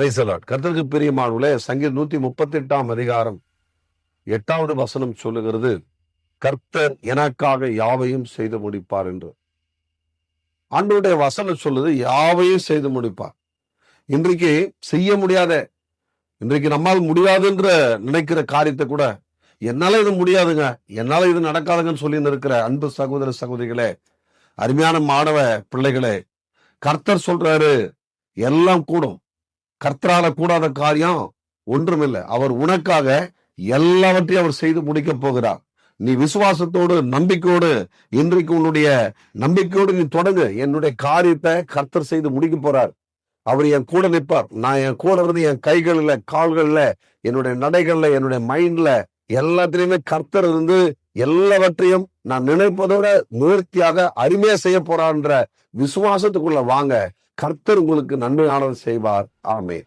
கர்த்தருக்கு பிரியமானவர்களே, சங்கீதம் 138 அதிகாரம் 8வது வசனம் சொல்லுகிறது, கர்த்தர் எனக்காக யாவையும் செய்து முடிப்பார் என்று. ஆண்டவருடைய வசனம் சொல்லுது, யாவையும் செய்து முடிப்பார். இன்றைக்கு செய்ய முடியாத, இன்றைக்கு நம்மால் முடியாதுன்ற நினைக்கிற காரியத்தை கூட என்னால இது முடியாதுங்க, என்னால இது நடக்காதுங்கன்னு சொல்லி இருக்கிற அன்பு சகோதர சகோதரிகளே, அருமையான மாணவ பிள்ளைகளே, கர்த்தர் சொல்றாரு எல்லாம் கூடும். கர்த்தரால கூடாத காரியம் ஒன்றுமில்லை. அவர் உனக்காக எல்லாவற்றையும் அவர் செய்து முடிக்க போகிறார். நீ விசுவாசத்தோடு நம்பிக்கையோடு இன்றைக்கு உன்னுடைய நம்பிக்கையோடு நீ தொடங்கு. என்னுடைய காரியத்தை கர்த்தர் செய்து முடிக்க போறார். அவர் என் கூட நிற்பார். நான் என் கூட இருந்து என் கைகள்ல கால்கள்ல என்னுடைய நடைகள்ல என்னுடைய மைண்ட்ல எல்லாத்திலையுமே கர்த்தர் இருந்து எல்லாவற்றையும் நான் நினைப்பதோட முயற்சியாக அருமையா செய்ய போறான்ற விசுவாசத்துக்குள்ள வாங்க. கர்த்தர் உங்களுக்கு நன்மையானது செய்வார். ஆமென்.